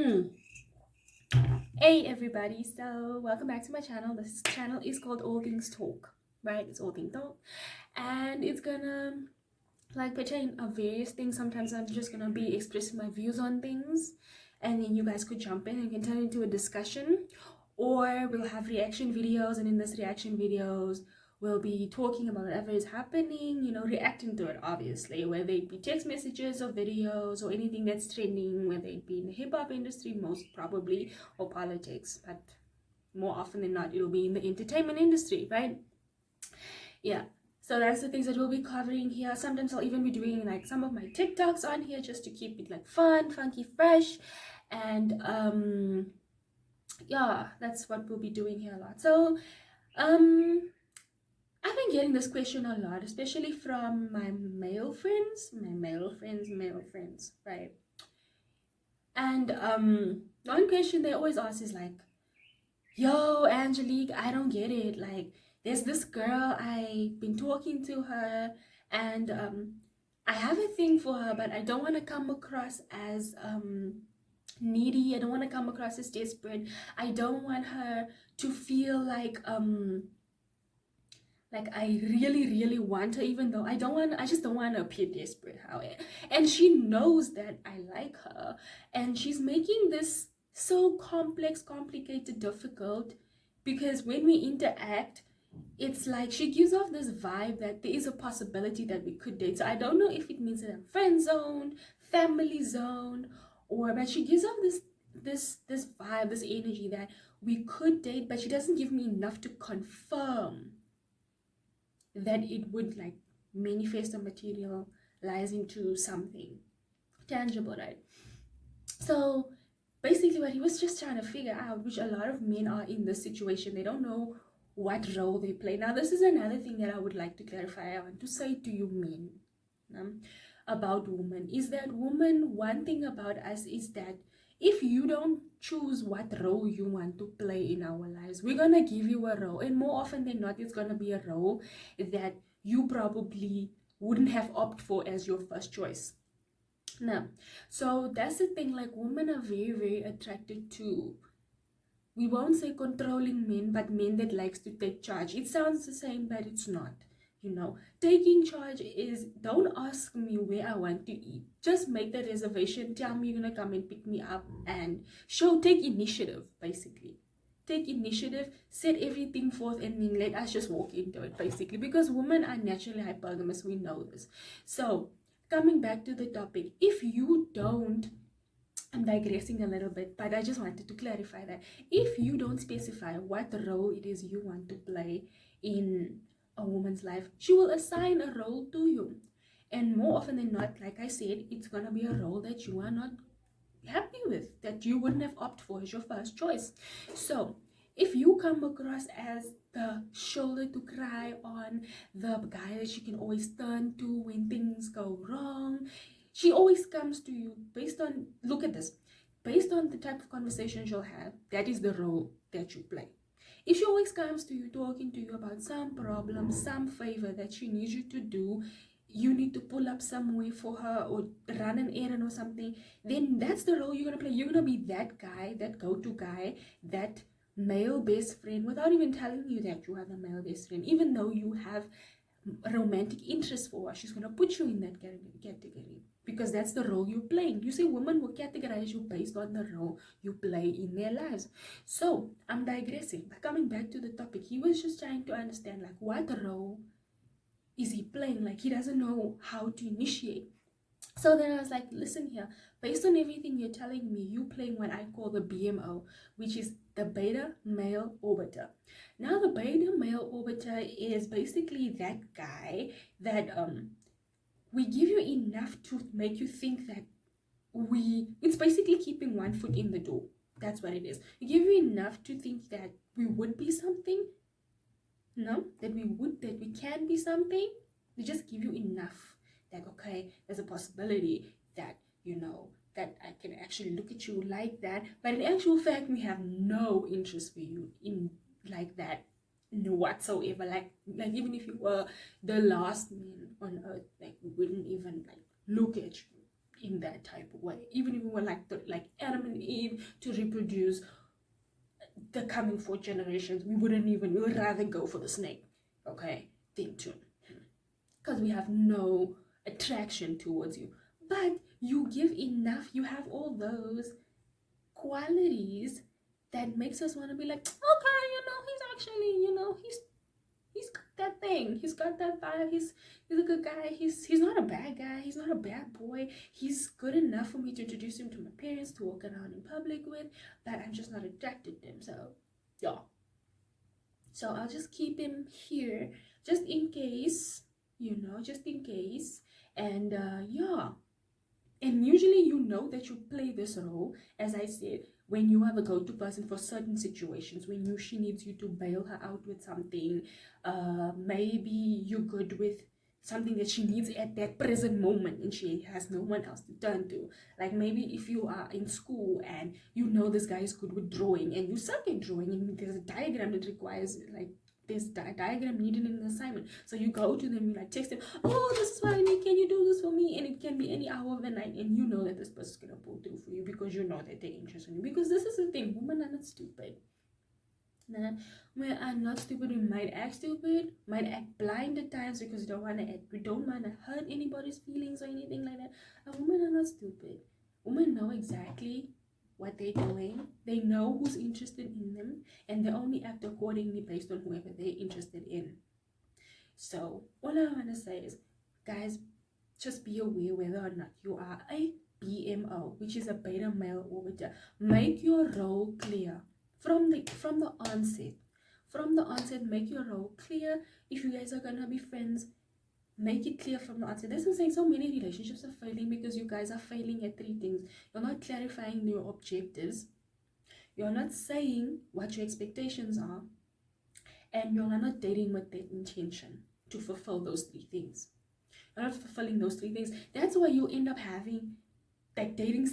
Hey everybody, so welcome back to my channel. This channel is called All Things Talk, right? It's All Things Talk, and it's gonna like pertain of various things. Sometimes I'm just gonna be expressing my views on things, and then you guys could jump in and can turn into a discussion, or we'll have reaction videos, and in this reaction videos we'll be talking about whatever is happening, reacting to it, obviously, whether it be text messages or videos or anything that's trending, whether it be in the hip-hop industry most probably, or politics, but more often than not it'll be in the entertainment industry, right? Yeah, so that's the things that we'll be covering here. Sometimes I'll even be doing like some of my TikToks on here just to keep it like fun, funky, fresh, and yeah, that's what we'll be doing here a lot. So um I've been getting this question a lot, especially from my male friends, right? And one question they always ask is like, yo, Angelique, I don't get it. Like, there's this girl, I've been talking to her, and I have a thing for her, but I don't want to come across as needy. I don't want to come across as desperate. I don't want her to feel like I really, really want her, even though I just don't want to appear desperate. And she knows that I like her, and she's making this so complex, complicated, difficult, because when we interact, it's like she gives off this vibe that there is a possibility that we could date. So I don't know if it means that I'm friend zoned, family zoned, but she gives off this vibe, this energy that we could date, but she doesn't give me enough to confirm that it would like manifest or materialize into something tangible, right? So basically what he was just trying to figure out, which a lot of men are in this situation, they don't know what role they play. Now this is another thing that I would like to clarify. I want to say to you men, about women, is that women, one thing about us is that if you don't choose what role you want to play in our lives, we're gonna give you a role, and more often than not it's gonna be a role that you probably wouldn't have opted for as your first choice. Now, so that's the thing, like women are very, very attracted to, we won't say controlling men, but men that likes to take charge. It sounds the same, but it's not. Taking charge is, don't ask me where I want to eat, just make the reservation, tell me you're gonna come and pick me up, and take initiative. Basically take initiative, set everything forth, and then let us just walk into it, basically, because women are naturally hypergamous, we know this. So coming back to the topic, if you don't, I'm digressing a little bit, but I just wanted to clarify that if you don't specify what role it is you want to play in a woman's life, she will assign a role to you. And more often than not, like I said, it's gonna be a role that you are not happy with, that you wouldn't have opted for as your first choice. So if you come across as the shoulder to cry on, the guy that she can always turn to when things go wrong, she always comes to you based on, look at this, based on the type of conversation she'll have, that is the role that you play. If she always comes to you talking to you about some problem, some favor that she needs you to do, you need to pull up somewhere for her or run an errand or something, then that's the role you're going to play. You're going to be that guy, that go-to guy, that male best friend, without even telling you that you have a male best friend. Even though you have romantic interest for her, she's going to put you in that category, because that's the role you're playing. You say women will categorize you based on the role you play in their lives. So I'm digressing, but coming back to the topic, he was just trying to understand, like, what role is he playing? Like, he doesn't know how to initiate. So then I was like, listen here, based on everything you're telling me, you playing what I call the BMO, which is the beta male orbiter. Now the beta male orbiter is basically that guy that we give you enough to make you think that it's basically keeping one foot in the door. That's what it is. We give you enough to think that we would be something, that we can be something. They just give you enough that, okay, there's a possibility that, that I can actually look at you like that, but in actual fact we have no interest for you in like that, no whatsoever. Like even if you were the last man on earth, like we wouldn't even like look at you in that type of way. Even if we were like Adam and Eve to reproduce the coming 4 generations, we would rather go for the snake, okay, than to, because we have no attraction towards you. But you give enough, you have all those qualities that makes us want to be like, okay, he's actually, he's got that thing, he's got that vibe, he's a good guy, he's not a bad guy, he's not a bad boy, he's good enough for me to introduce him to my parents, to walk around in public with, but I'm just not attracted to him. So yeah, so I'll just keep him here just in case, just in case. And yeah, and usually that you play this role, as I said, when you have a go-to person for certain situations, when she needs you to bail her out with something, maybe you're good with something that she needs at that present moment and she has no one else to turn to. Like maybe if you are in school and this guy is good with drawing and you suck at drawing, and there's a diagram that requires like this diagram needed in an assignment, so you go to them, you like text them, oh, this is what I need, can you do this for me? And it can be any hour of the night, and you know that this person's gonna pull through for you because you know that they're interested in you. Because this is the thing, women are not stupid. Nah, we are not stupid. We might act stupid, might act blind at times because we don't want to hurt anybody's feelings or anything like that. And women are not stupid. Women know exactly what they're doing. They know who's interested in them, and they only act accordingly based on whoever they're interested in. So all I want to say is, guys, just be aware whether or not you are a BMO, which is a beta male orbiter. Make your role clear from the onset. From the onset, make your role clear. If you guys are gonna be friends, make it clear from the onset. This is saying so many relationships are failing because you guys are failing at 3 things. You're not clarifying your objectives, you're not saying what your expectations are, and you're not dating with the intention to fulfill those 3 things. You're not fulfilling those 3 things. That's why you end up having like dating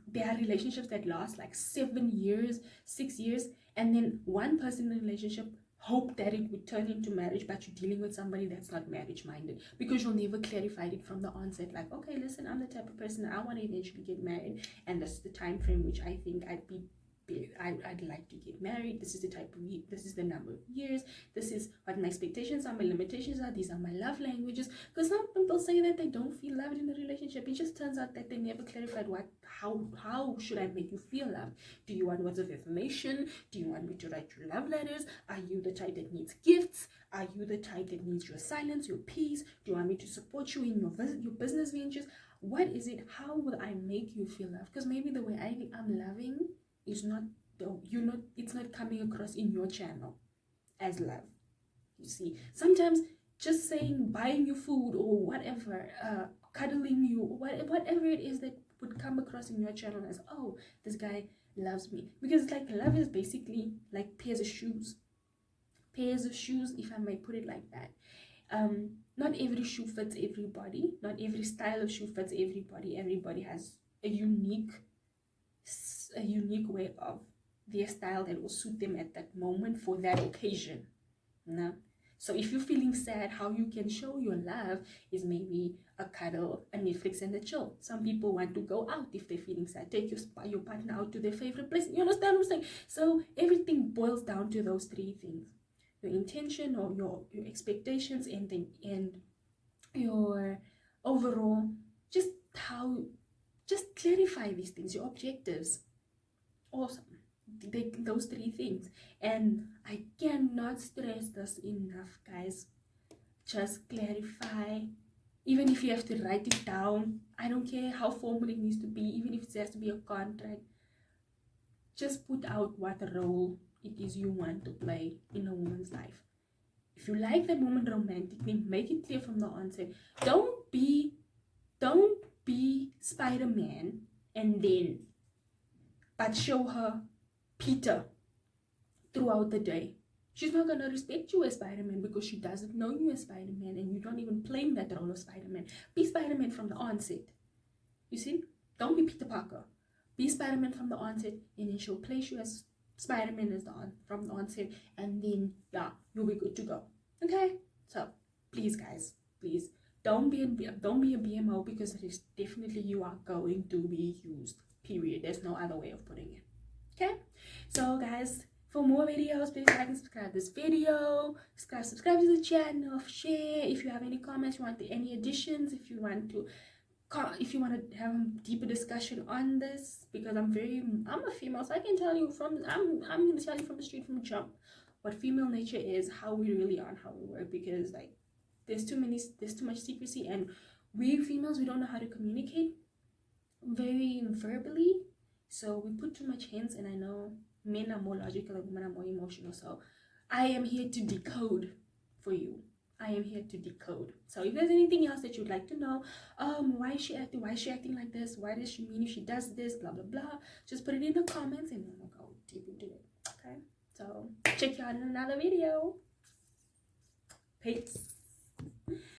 there are relationships that last like 7 years, 6 years, and then one person in the relationship hope that it would turn into marriage, but you're dealing with somebody that's not marriage minded because you'll never clarified it from the onset. Like, okay, listen, I'm the type of person I want to eventually get married, and this is the time frame which I think I'd like to get married. This is the type of this is the number of years. This is what my expectations are, my limitations are. These are my love languages. Because some people say that they don't feel loved in a relationship. It just turns out that they never clarified how should I make you feel loved? Do you want words of affirmation? Do you want me to write you love letters? Are you the type that needs gifts? Are you the type that needs your silence, your peace? Do you want me to support you in your business ventures? What is it? How will I make you feel loved? Because maybe the way I'm loving is not it's not coming across in your channel as love. You see, sometimes just saying buying you food or whatever, cuddling you, whatever it is that would come across in your channel as, oh, this guy loves me. Because like love is basically like pairs of shoes, if I may put it like that. Not every shoe fits everybody, not every style of shoe fits everybody. Everybody has a unique way of their style that will suit them at that moment for that occasion. So if you're feeling sad, how you can show your love is maybe a cuddle, a Netflix, and a chill. Some people want to go out if they're feeling sad. Take your partner out to their favorite place. You understand what I'm saying? So everything boils down to those 3 things: your intention or your expectations, and your overall just clarify these things, your objectives. Awesome. Those 3 things. And I cannot stress this enough, guys. Just clarify. Even if you have to write it down, I don't care how formal it needs to be, even if it has to be a contract, just put out what role it is you want to play in a woman's life. If you like that woman romantically, make it clear from the onset. Don't be Spider-Man but show her Peter throughout the day. She's not gonna respect you as Spider-Man because she doesn't know you as Spider-Man, and you don't even play that role of Spider-Man. Be Spider-Man from the onset. You see? Don't be Peter Parker. Be Spider-Man from the onset, and then she'll place you as Spider-Man from the onset, and then yeah, you'll be good to go. Okay? So please, guys, please don't be a BMO, because it is definitely, you are going to be used, period. There's no other way of putting it. Okay, so guys, for more videos, please like and subscribe this video, subscribe to the channel, share. If you have any comments, you want any additions, if you want to have a deeper discussion on this, because I'm a female, so I can tell you I'm gonna tell you from the street, from the jump, what female nature is, how we really are, and how we work. Because like, there's too much secrecy, and we females, we don't know how to communicate very verbally, so we put too much hints. And I know men are more logical and women are more emotional, so I am here to decode for you. I am here to decode. So if there's anything else that you'd like to know, why is she acting like this, what does she mean if she does this, blah blah blah, just put it in the comments and we'll go deep into it. Okay, so check you out in another video. Peace.